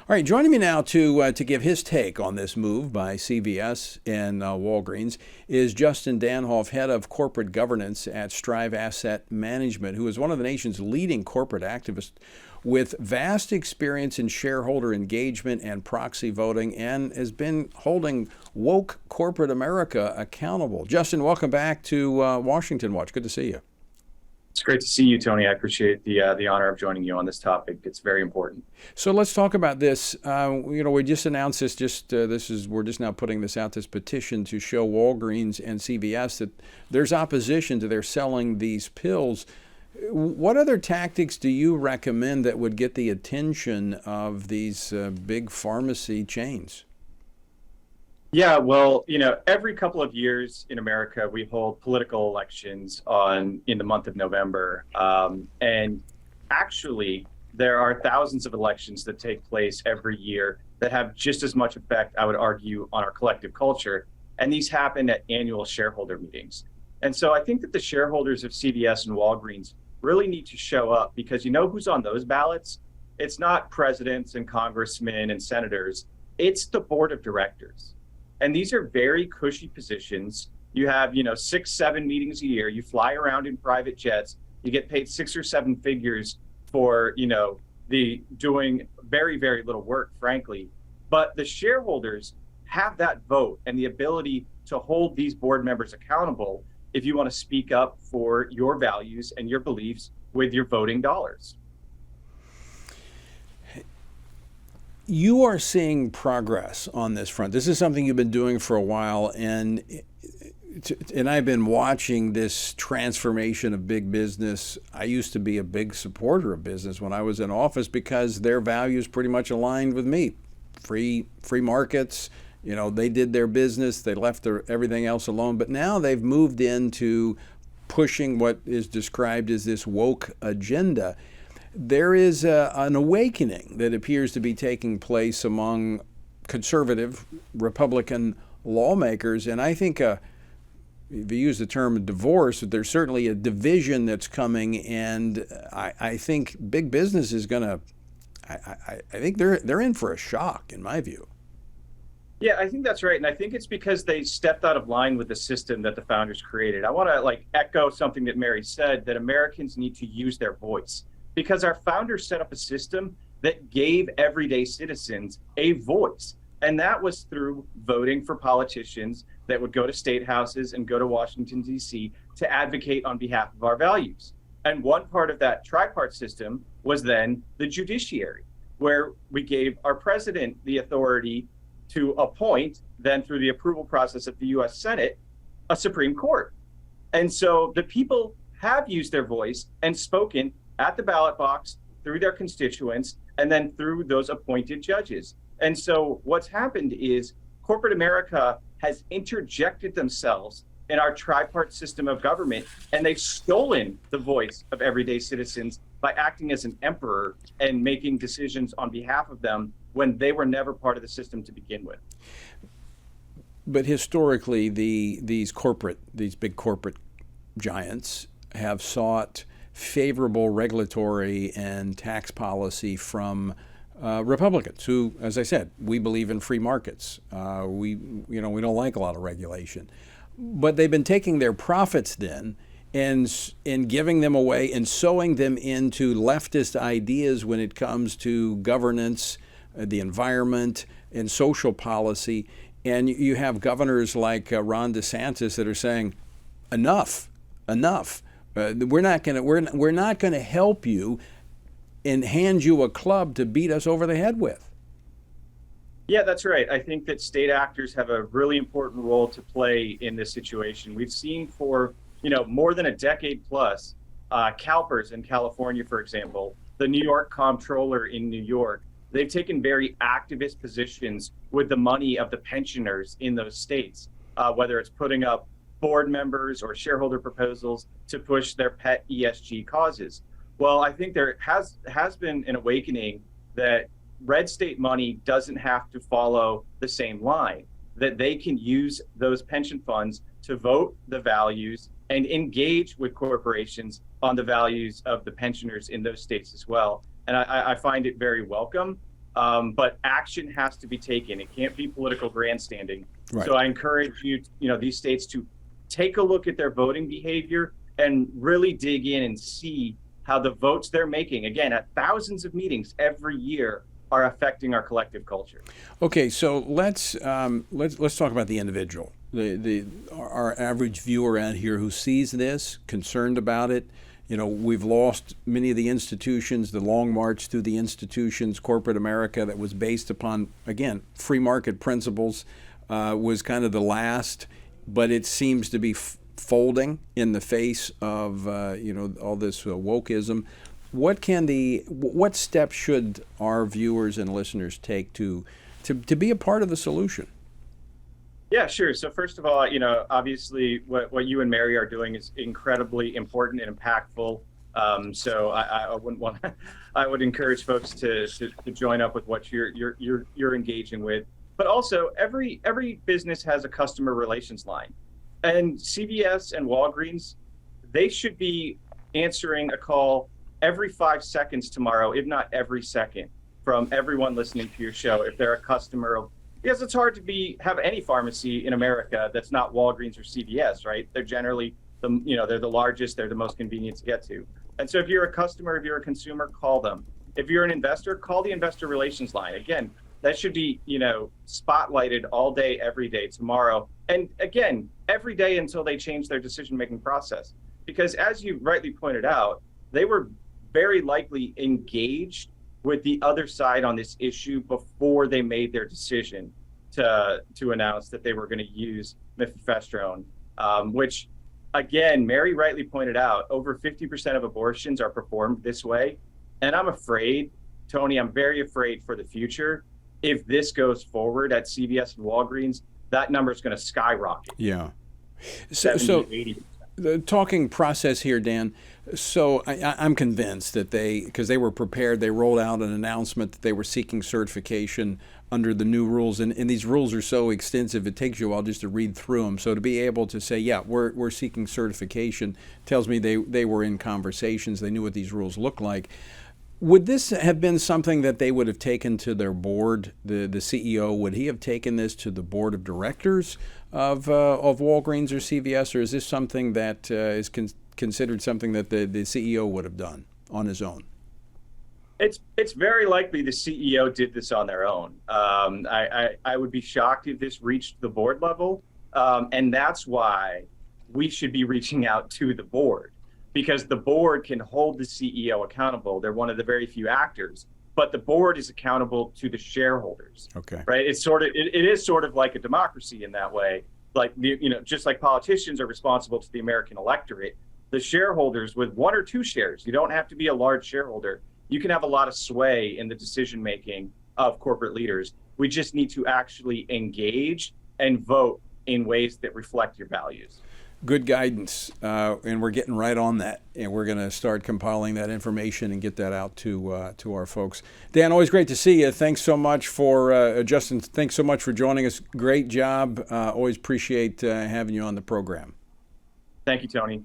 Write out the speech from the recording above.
All right, joining me now to give his take on this move by CVS and Walgreens is Justin Danhof, head of corporate governance at Strive Asset Management, who is one of the nation's leading corporate activists with vast experience in shareholder engagement and proxy voting, and has been holding woke corporate America accountable. Justin, welcome back to Washington Watch. Good to see you. It's great to see you, Tony. I appreciate the honor of joining you on this topic. It's very important. So let's talk about this. We just announced this. We're just now putting this out. This petition to show Walgreens and CVS that there's opposition to their selling these pills. What other tactics do you recommend that would get the attention of these big pharmacy chains? Yeah, well, every couple of years in America, we hold political elections in the month of November. And actually, there are thousands of elections that take place every year that have just as much effect, I would argue, on our collective culture. And these happen at annual shareholder meetings. And so I think that the shareholders of CVS and Walgreens really need to show up, because you know who's on those ballots? It's not presidents and congressmen and senators. It's the board of directors. And these are very cushy positions. You have, 6, 7 meetings a year. You fly around in private jets. You get paid 6 or 7 figures for, the doing very, very little work, frankly. But the shareholders have that vote and the ability to hold these board members accountable if you want to speak up for your values and your beliefs with your voting dollars. You are seeing progress on this front. This is something you've been doing for a while, and I've been watching this transformation of big business. I used to be a big supporter of business when I was in office because their values pretty much aligned with me. Free markets, they did their business, they left everything else alone. But now they've moved into pushing what is described as this woke agenda. There is an awakening that appears to be taking place among conservative Republican lawmakers. And I think, if you use the term divorce, there's certainly a division that's coming. And I think big business is going to, I think they're in for a shock, in my view. Yeah, I think that's right. And I think it's because they stepped out of line with the system that the founders created. I want to echo something that Mary said, that Americans need to use their voice. Because our founders set up a system that gave everyday citizens a voice. And that was through voting for politicians that would go to state houses and go to Washington, D.C. to advocate on behalf of our values. And one part of that tripart system was then the judiciary, where we gave our president the authority to appoint, then through the approval process of the U.S. Senate, a Supreme Court. And so the people have used their voice and spoken at the ballot box, through their constituents, and then through those appointed judges. And so what's happened is corporate America has interjected themselves in our tripart system of government, and they've stolen the voice of everyday citizens by acting as an emperor and making decisions on behalf of them when they were never part of the system to begin with. But historically, these big corporate giants have sought favorable regulatory and tax policy from Republicans who, as I said, we believe in free markets. We don't like a lot of regulation. But they've been taking their profits then and giving them away and sowing them into leftist ideas when it comes to governance, the environment, and social policy. And you have governors like Ron DeSantis that are saying, enough. We're not going to help you and hand you a club to beat us over the head with. Yeah, that's right. I think that state actors have a really important role to play in this situation. We've seen for more than a decade plus, CalPERS in California, for example, the New York comptroller in New York, they've taken very activist positions with the money of the pensioners in those states, whether it's putting up board members or shareholder proposals to push their pet ESG causes. Well, I think there has been an awakening that red state money doesn't have to follow the same line, that they can use those pension funds to vote the values and engage with corporations on the values of the pensioners in those states as well. And I find it very welcome. but action has to be taken. It can't be political grandstanding. Right. So I encourage these states to take a look at their voting behavior and really dig in and see how the votes they're making, again, at thousands of meetings every year, are affecting our collective culture. Okay, so let's talk about the individual, our average viewer out here who sees this, concerned about it. We've lost many of the institutions, the long march through the institutions, corporate America that was based upon, again, free market principles, was kind of the last, but it seems to be folding in the face of all this wokeism. What steps should our viewers and listeners take to be a part of the solution? Yeah, sure. So first of all, obviously what you and Mary are doing is incredibly important and impactful. So I wouldn't want I would encourage folks to join up with what you're engaging with. But also every business has a customer relations line. And CVS and Walgreens, they should be answering a call every 5 seconds tomorrow, if not every second, from everyone listening to your show, if they're a customer of, because it's hard to have any pharmacy in America that's not Walgreens or CVS, right? They're generally they're the largest, they're the most convenient to get to. And so if you're a customer, if you're a consumer, call them. If you're an investor, call the investor relations line. Again, that should be, spotlighted all day, every day, tomorrow. And again, every day until they change their decision-making process. Because as you rightly pointed out, they were very likely engaged with the other side on this issue before they made their decision to announce that they were going to use mifepristone, which, again, Mary rightly pointed out, over 50% of abortions are performed this way. And I'm afraid, Tony, I'm very afraid for the future. If this goes forward at CVS and Walgreens, that number is going to skyrocket. Yeah. 70, 80%. The talking process here, Dan. So I'm convinced that because they were prepared, they rolled out an announcement that they were seeking certification under the new rules. And these rules are so extensive, it takes you a while just to read through them. So to be able to say, yeah, we're seeking certification, tells me they were in conversations, they knew what these rules look like. Would this have been something that they would have taken to their board, the CEO? Would he have taken this to the board of directors of Walgreens or CVS, or is this something that is considered something that the CEO would have done on his own? It's very likely the CEO did this on their own. I would be shocked if this reached the board level, and that's why we should be reaching out to the board. Because the board can hold the CEO accountable. They're one of the very few actors, but the board is accountable to the shareholders. Okay. Right. It is sort of like a democracy in that way. Like, just like politicians are responsible to the American electorate, the shareholders with 1 or 2 shares, you don't have to be a large shareholder. You can have a lot of sway in the decision making of corporate leaders. We just need to actually engage and vote in ways that reflect your values. Good guidance, and we're getting right on that, and we're going to start compiling that information and get that out to our folks. Dan, always great to see you. Thanks so much for Justin. Thanks so much for joining us. Great job. Always appreciate having you on the program. Thank you, Tony.